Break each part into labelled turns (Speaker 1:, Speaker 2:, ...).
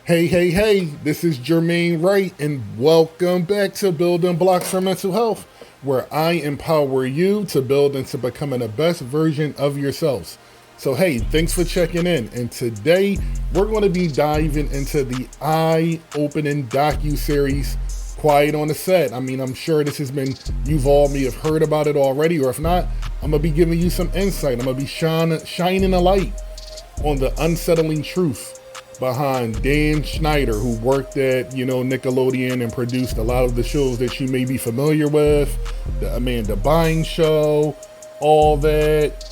Speaker 1: Hey, this is Jermaine Wright, and welcome back to Building Blocks for Mental Health, where I empower you to build into becoming the best version of yourselves. So, hey, thanks for checking in. And today, we're going to be diving into the eye-opening docuseries, Quiet on the Set. I mean, I'm sure you've all may have heard about it already, or if not, I'm going to be giving you some insight. I'm going to be shining a light on the unsettling truth behind Dan Schneider, who worked at, Nickelodeon and produced a lot of the shows that you may be familiar with, the Bynes show, all that.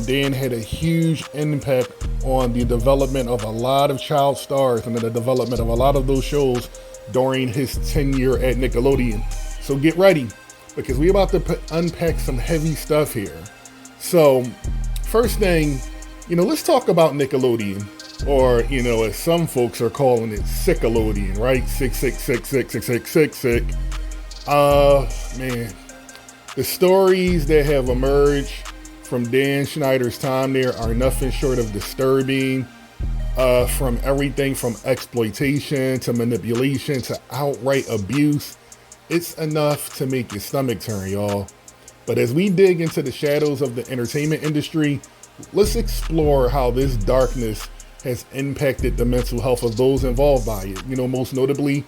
Speaker 1: Dan had a huge impact on the development of a lot of child stars and the development of a lot of those shows during his tenure at Nickelodeon. So get ready, because we're about to unpack some heavy stuff here. So, first thing, let's talk about Nickelodeon. Or, as some folks are calling it, Sickelodeon, right? Sick. Man. The stories that have emerged from Dan Schneider's time there are nothing short of disturbing. From everything from exploitation to manipulation to outright abuse. It's enough to make your stomach turn, y'all. But as we dig into the shadows of the entertainment industry, let's explore how this darkness has impacted the mental health of those involved by it. Most notably,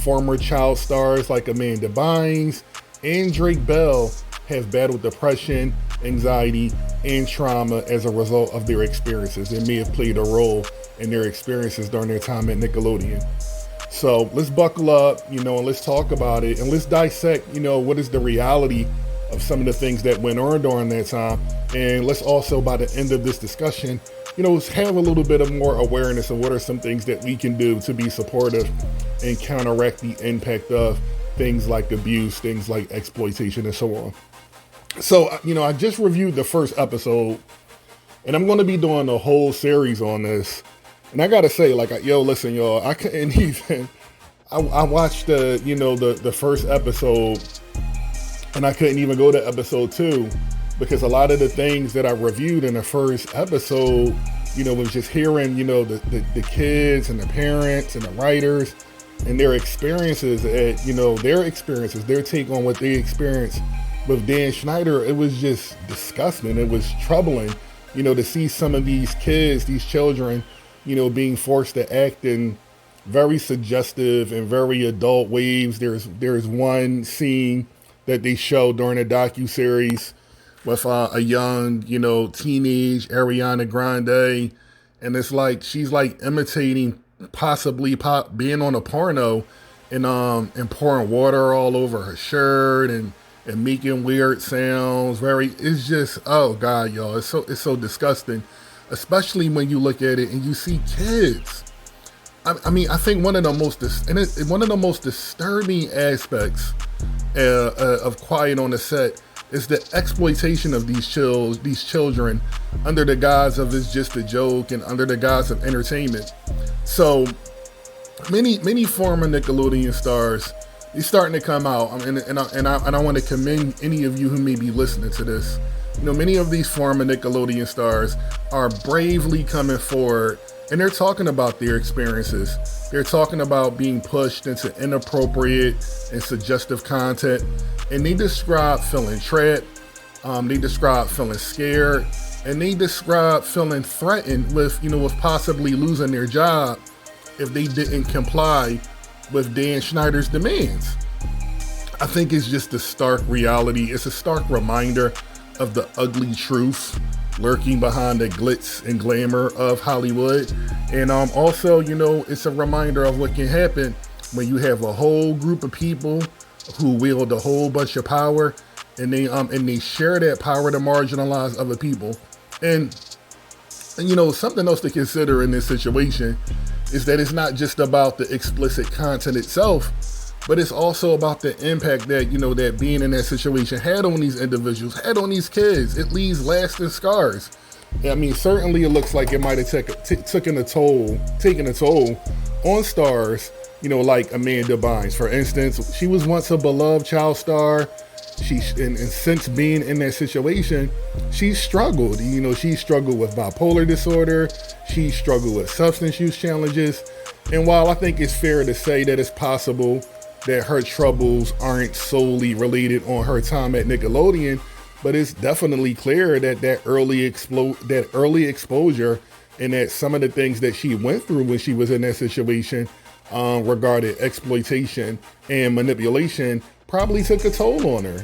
Speaker 1: former child stars like Amanda Bynes and Drake Bell have battled depression, anxiety, and trauma as a result of their experiences. They may have played a role in their experiences during their time at Nickelodeon. So let's buckle up, and let's talk about it, and let's dissect, what is the reality of some of the things that went on during that time. And let's also, by the end of this discussion, have a little bit of more awareness of what are some things that we can do to be supportive and counteract the impact of things like abuse, things like exploitation, and so on. So, I just reviewed the first episode, and I'm going to be doing a whole series on this. And I got to say, listen, y'all, I couldn't even, I watched the first episode, and I couldn't even go to episode 2. Because a lot of the things that I reviewed in the first episode, was just hearing, the kids and the parents and the writers and their experiences their take on what they experienced with Dan Schneider. It was just disgusting. It was troubling, to see some of these kids, these children, being forced to act in very suggestive and very adult ways. There's one scene that they show during the docuseries with a young, teenage Ariana Grande. And it's like, she's like imitating possibly being on a porno and pouring water all over her shirt and making weird sounds. It's just, oh God, y'all, it's so disgusting. Especially when you look at it and you see kids. I think one of the most disturbing aspects of Quiet on the Set is the exploitation of these children under the guise of it's just a joke and under the guise of entertainment. So many former Nickelodeon stars, they're starting to come out. And I want to commend any of you who may be listening to this. Many of these former Nickelodeon stars are bravely coming forward, and they're talking about their experiences. They're talking about being pushed into inappropriate and suggestive content. And they describe feeling trapped, they describe feeling scared, and they describe feeling threatened with possibly losing their job if they didn't comply with Dan Schneider's demands. I think it's just a stark reality. It's a stark reminder of the ugly truth lurking behind the glitz and glamour of Hollywood. And also, it's a reminder of what can happen when you have a whole group of people who wield a whole bunch of power, and they share that power to marginalize other people. And something else to consider in this situation is that it's not just about the explicit content itself, but it's also about the impact that that being in that situation had on these individuals, had on these kids. It leaves lasting scars. Certainly it looks like it might have taken a toll on stars, like Amanda Bynes, for instance. She was once a beloved child star. And since being in that situation, she's struggled. She struggled with bipolar disorder. She struggled with substance use challenges. And while I think it's fair to say that it's possible that her troubles aren't solely related on her time at Nickelodeon, but it's definitely clear that early exposure and that some of the things that she went through when she was in that situation regarding exploitation and manipulation probably took a toll on her.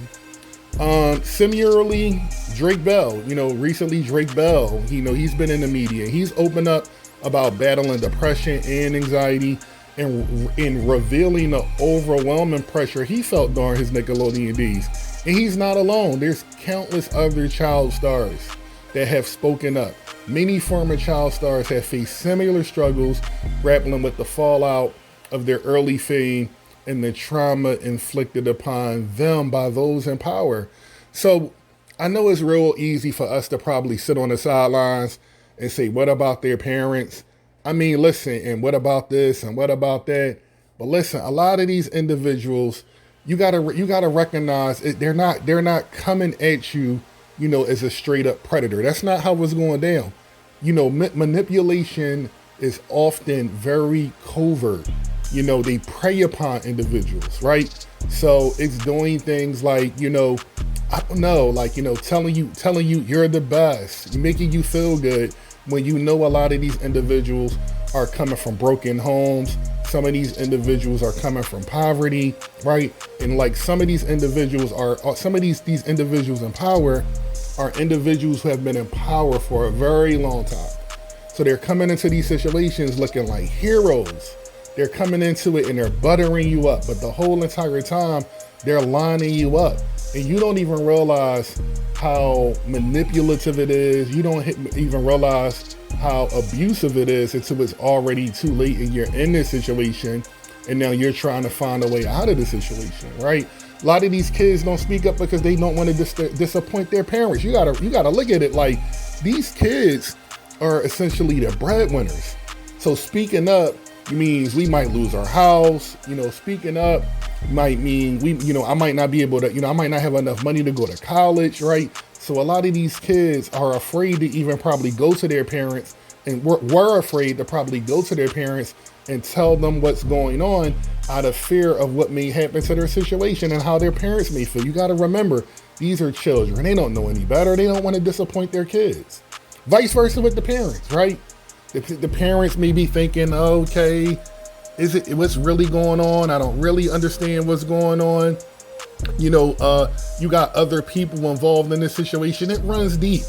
Speaker 1: Similarly, Drake Bell, recently Drake Bell, he's been in the media. He's opened up about battling depression and anxiety and revealing the overwhelming pressure he felt during his Nickelodeon days. And he's not alone. There's countless other child stars that have spoken up. Many former child stars have faced similar struggles, grappling with the fallout of their early fame and the trauma inflicted upon them by those in power. So I know it's real easy for us to probably sit on the sidelines and say, what about their parents? I mean, listen, and what about this and what about that? But listen, a lot of these individuals, you gotta recognize it, they're not coming at you, as a straight up predator. That's not how it's going down. Manipulation is often very covert. They prey upon individuals, right? So it's doing things like, I don't know, like, telling you you're the best, making you feel good when a lot of these individuals are coming from broken homes. Some of these individuals are coming from poverty, right? And like some of these individuals in power are individuals who have been in power for a very long time. So they're coming into these situations looking like heroes. They're coming into it and they're buttering you up, but the whole entire time they're lining you up. And you don't even realize how manipulative it is. You don't even realize how abusive it is until it's already too late and you're in this situation and now you're trying to find a way out of the situation, right? A lot of these kids don't speak up because they don't want to disappoint their parents. You gotta look at it like these kids are essentially the breadwinners. So speaking up means we might lose our house. Speaking up might mean I might not be able to, I might not have enough money to go to college, right? So a lot of these kids are afraid to even probably go to their parents, and were afraid to probably go to their parents and tell them what's going on out of fear of what may happen to their situation and how their parents may feel. You got to remember, these are children. They don't know any better. They don't want to disappoint their kids. Vice versa with the parents, right? The parents may be thinking, okay, what's really going on? I don't really understand what's going on. You got other people involved in this situation. It runs deep.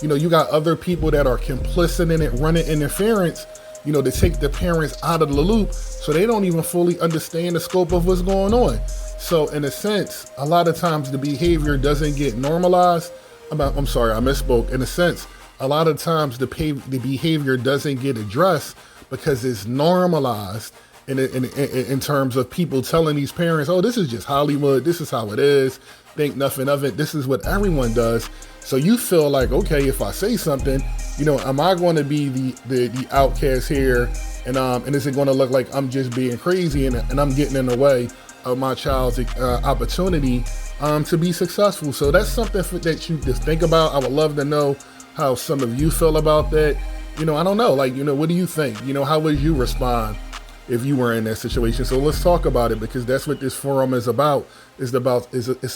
Speaker 1: You got other people that are complicit in it, running interference, to take the parents out of the loop so they don't even fully understand the scope of what's going on. So in a sense, a lot of times the behavior doesn't get normalized. I'm sorry, I misspoke. In a sense, a lot of times the behavior doesn't get addressed because it's normalized in terms of people telling these parents, oh, this is just Hollywood. This is how it is. Think nothing of it. This is what everyone does. So you feel like, okay, if I say something, am I going to be the outcast here? And is it going to look like I'm just being crazy and I'm getting in the way of my child's opportunity to be successful? So that's something that you just think about. I would love to know how some of you feel about that. I don't know, what do you think? How would you respond if you were in that situation? So let's talk about it, because that's what this forum is about. It's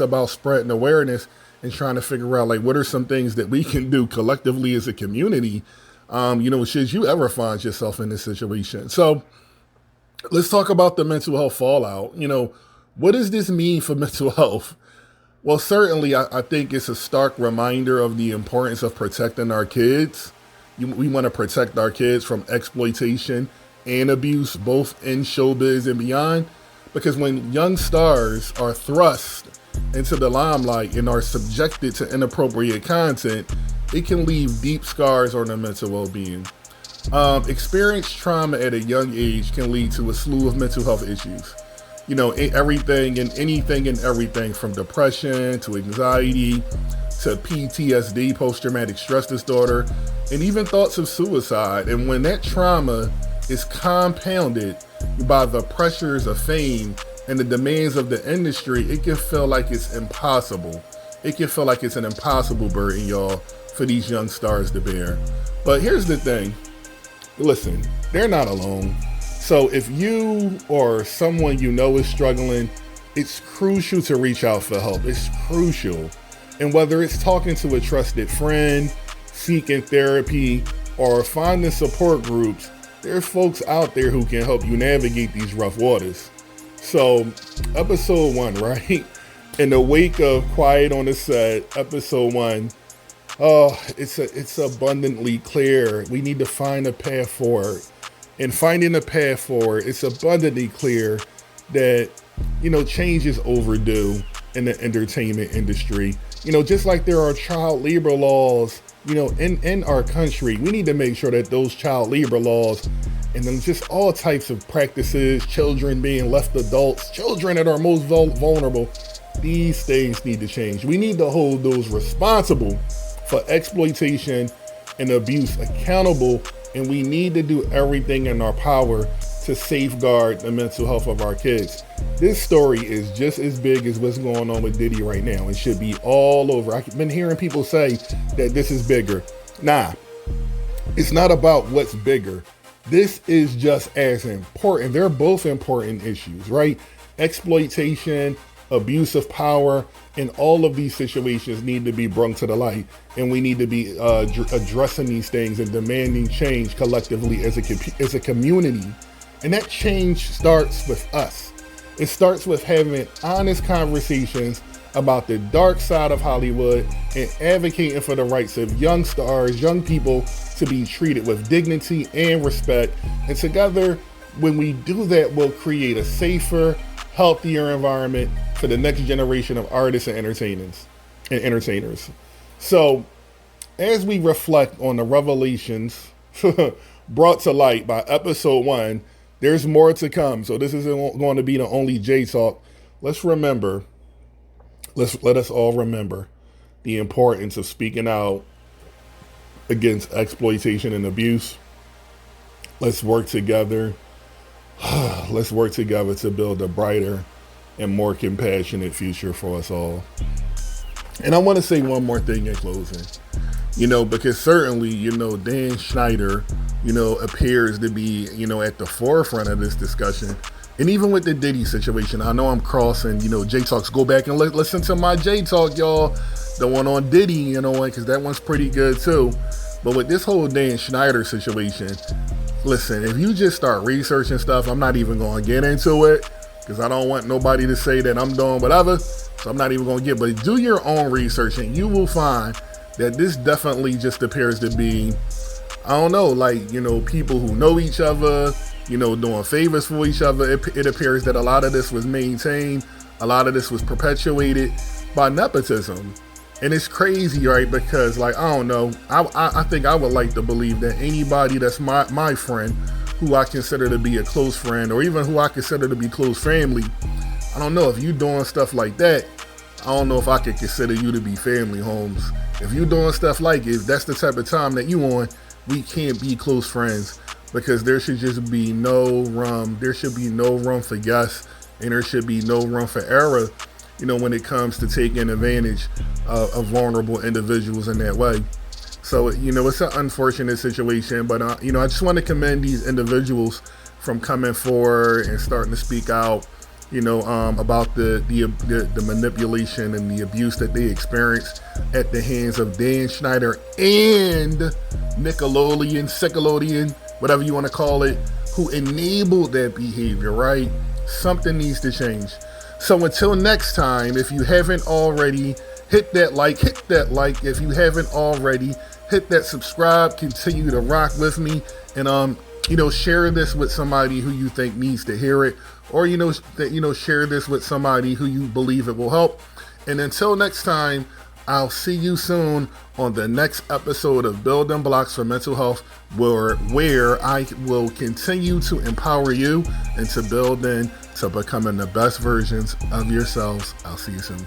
Speaker 1: about spreading awareness and trying to figure out what are some things that we can do collectively as a community, should you ever find yourself in this situation. So let's talk about the mental health fallout. What does this mean for mental health? Well, certainly I think it's a stark reminder of the importance of protecting our kids. We want to protect our kids from exploitation and abuse, both in showbiz and beyond, because when young stars are thrust into the limelight and are subjected to inappropriate content, it can leave deep scars on their mental well-being. Experienced trauma at a young age can lead to a slew of mental health issues. Everything and anything and everything from depression to anxiety to PTSD, post-traumatic stress disorder, and even thoughts of suicide. And when that trauma is compounded by the pressures of fame and the demands of the industry, it can feel like it's impossible. It can feel like it's an impossible burden, y'all, for these young stars to bear. But here's the thing. Listen, they're not alone. So if you or someone you know is struggling, it's crucial to reach out for help. It's crucial. And whether it's talking to a trusted friend, seeking therapy, or finding support groups, there's folks out there who can help you navigate these rough waters. So, episode 1, right? In the wake of Quiet on the Set, episode 1, it's abundantly clear. We need to find a path forward. And finding a path forward, it's abundantly clear that, change is overdue in the entertainment industry. Just like there are child labor laws, in our country, we need to make sure that those child labor laws and then just all types of practices, children being left adults, children that are most vulnerable, these things need to change. We need to hold those responsible for exploitation and abuse accountable, and we need to do everything in our power to safeguard the mental health of our kids. This story is just as big as what's going on with Diddy right now. It should be all over. I've been hearing people say that this is bigger. Nah, it's not about what's bigger. This is just as important. They're both important issues, right? Exploitation, abuse of power, and all of these situations need to be brought to the light. And we need to be addressing these things and demanding change collectively as a community. And that change starts with us. It starts with having honest conversations about the dark side of Hollywood and advocating for the rights of young stars, young people to be treated with dignity and respect. And together, when we do that, we'll create a safer, healthier environment for the next generation of artists and entertainers. So, as we reflect on the revelations brought to light by episode 1, there's more to come. So this isn't going to be the only J Talk. Let us all remember the importance of speaking out against exploitation and abuse. Let's work together. Let's work together to build a brighter and more compassionate future for us all. And I want to say one more thing in closing. Because certainly, Dan Schneider, appears to be, at the forefront of this discussion. And even with the Diddy situation, I know I'm crossing, J-Talks. Go back and listen to my J-Talk, y'all. The one on Diddy, because that one's pretty good too. But with this whole Dan Schneider situation, listen, if you just start researching stuff, I'm not even going to get into it because I don't want nobody to say that I'm doing whatever. So I'm not even going to but do your own research and you will find that this definitely just appears to be, people who know each other, doing favors for each other. It appears that a lot of this was maintained. A lot of this was perpetuated by nepotism. And it's crazy, right? Because I think I would like to believe that anybody that's my friend, who I consider to be a close friend, or even who I consider to be close family, I don't know if you doing stuff like that. I don't know if I could consider you to be family, Holmes. If you doing stuff like it, if that's the type of time that you on, we can't be close friends, because there should just be no room. There should be no room for guests, and there should be no room for error, when it comes to taking advantage of vulnerable individuals in that way. So, it's an unfortunate situation, but, I just want to commend these individuals from coming forward and starting to speak out, about the manipulation and the abuse that they experienced at the hands of Dan Schneider and Nickelodeon, Sickelodeon, whatever you want to call it, who enabled that behavior, right? Something needs to change. So until next time, if you haven't already, hit that like. If you haven't already, hit that subscribe. Continue to rock with me, and share this with somebody who you think needs to hear it, or share this with somebody who you believe it will help. And until next time, I'll see you soon on the next episode of Building Blocks for Mental Health, where I will continue to empower you and to build into becoming the best versions of yourselves. I'll see you soon.